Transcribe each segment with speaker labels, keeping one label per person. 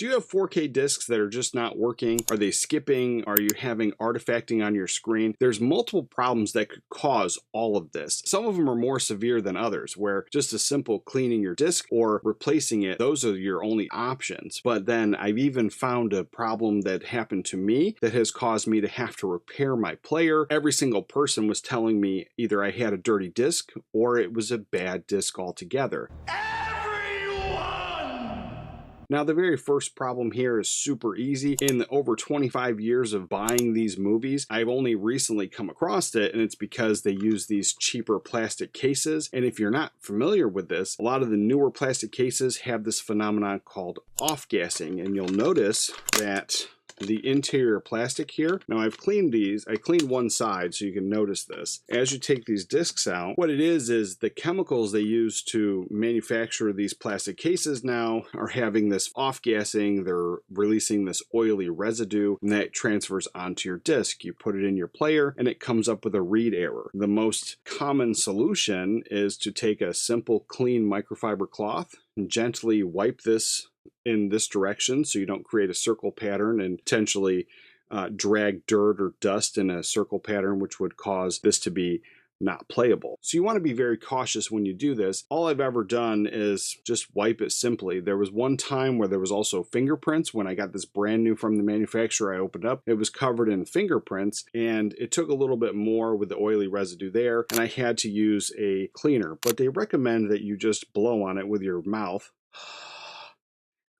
Speaker 1: Do you have 4K discs that are just not working? Are they skipping? Are you having artifacting on your screen? There's multiple problems that could cause all of this. Some of them are more severe than others, where just a simple cleaning your disc or replacing it, those are your only options. But then I've even found a problem that happened to me that has caused me to have to repair my player. Every single person was telling me either I had a dirty disc or it was a bad disc altogether. Now, the very first problem here is super easy. In over 25 years of buying these movies, I've only recently come across it, and it's because they use these cheaper plastic cases. And if you're not familiar with this, a lot of the newer plastic cases have this phenomenon called off-gassing, and you'll notice that the interior plastic here. Now I've cleaned these. I cleaned one side so you can notice this. As you take these discs out, what it is the chemicals they use to manufacture these plastic cases now are having this off-gassing. They're releasing this oily residue, and that transfers onto your disc. You put it in your player and it comes up with a read error. The most common solution is to take a simple clean microfiber cloth and gently wipe this in this direction so you don't create a circle pattern and potentially drag dirt or dust in a circle pattern, which would cause this to be not playable. So you want to be very cautious when you do this. All I've ever done is just wipe it simply. There was one time where there was also fingerprints. When I got this brand new from the manufacturer, I opened up, it was covered in fingerprints, and it took a little bit more with the oily residue there, and I had to use a cleaner. But they recommend that you just blow on it with your mouth,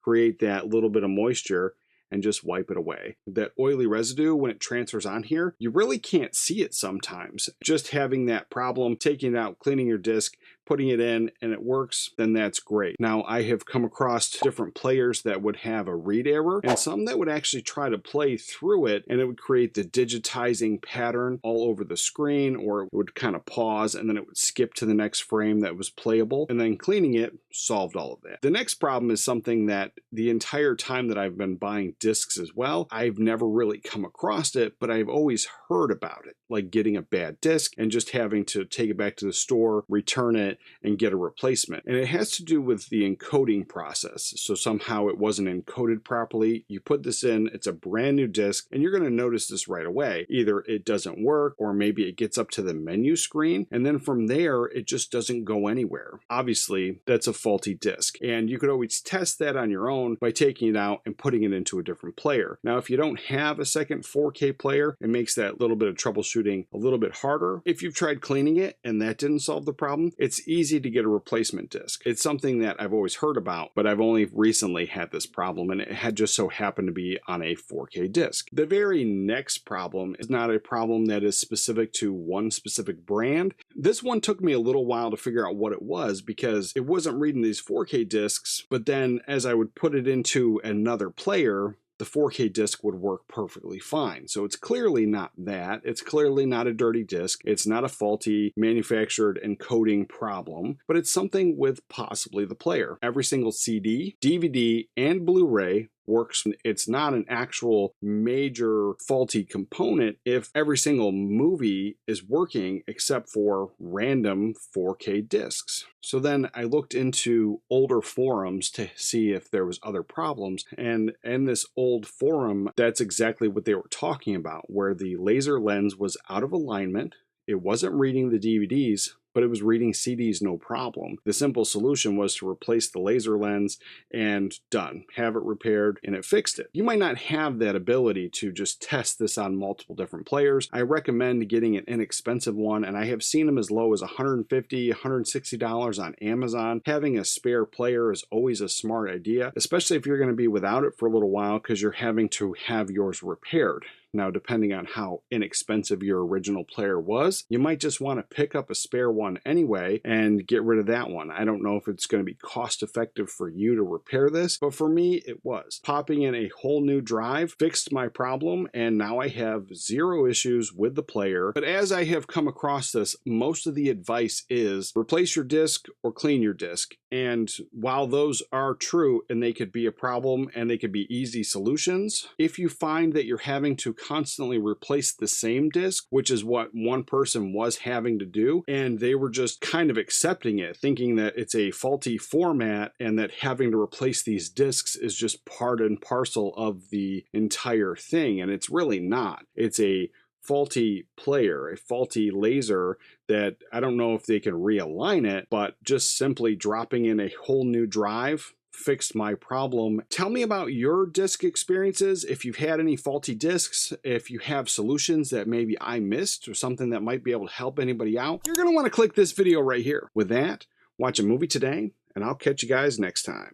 Speaker 1: create that little bit of moisture, and just wipe it away. That oily residue, when it transfers on here, you really can't see it sometimes. Just having that problem, taking it out, cleaning your disc, putting it in, and it works, then that's great. Now, I have come across different players that would have a read error, and some that would actually try to play through it, and it would create the digitizing pattern all over the screen, or it would kind of pause, and then it would skip to the next frame that was playable, and then cleaning it solved all of that. The next problem is something that the entire time that I've been buying discs as well, I've never really come across it, but I've always heard about it, like getting a bad disc and just having to take it back to the store, return it, and get a replacement. And it has to do with the encoding process. So somehow it wasn't encoded properly. You put this in, it's a brand new disc, and you're going to notice this right away. Either it doesn't work, or maybe it gets up to the menu screen, and then from there, it just doesn't go anywhere. Obviously, that's a faulty disc. And you could always test that on your own by taking it out and putting it into a different player. Now, if you don't have a second 4K player, it makes that little bit of troubleshooting a little bit harder. If you've tried cleaning it and that didn't solve the problem, it's easy to get a replacement disc. It's something that I've always heard about, but I've only recently had this problem, and it had just so happened to be on a 4K disc. The very next problem is not a problem that is specific to one specific brand. This one took me a little while to figure out what it was, because it wasn't reading these 4K discs, but then as I would put it into another player, the 4K disc would work perfectly fine. So it's clearly not that. It's clearly not a dirty disc. It's not a faulty manufactured encoding problem, but it's something with possibly the player. Every single CD, DVD, and Blu-ray works. It's not an actual major faulty component if every single movie is working except for random 4K discs. So then I looked into older forums to see if there was other problems, and in this old forum, that's exactly what they were talking about, where the laser lens was out of alignment. It wasn't reading the DVDs, but it was reading CDs no problem. The simple solution was to replace the laser lens and done. Have it repaired, and it fixed it. You might not have that ability to just test this on multiple different players. I recommend getting an inexpensive one, and I have seen them as low as $150, $160 on Amazon. Having a spare player is always a smart idea, especially if you're going to be without it for a little while because you're having to have yours repaired. Now, depending on how inexpensive your original player was, you might just want to pick up a spare one anyway and get rid of that one. I don't know if it's going to be cost effective for you to repair this, but for me, it was. Popping in a whole new drive fixed my problem, and now I have zero issues with the player. But as I have come across this, most of the advice is replace your disc or clean your disc. And while those are true and they could be a problem and they could be easy solutions, if you find that you're having to constantly replace the same disc, which is what one person was having to do. And they were just kind of accepting it, thinking that it's a faulty format and that having to replace these discs is just part and parcel of the entire thing. And it's really not. It's a faulty player, a faulty laser that I don't know if they can realign it, but just simply dropping in a whole new drive fixed my problem. Tell me about your disc experiences, if you've had any faulty discs, if you have solutions that maybe I missed or something that might be able to help anybody out. You're going to want to click this video right here. With that, watch a movie today, and I'll catch you guys next time.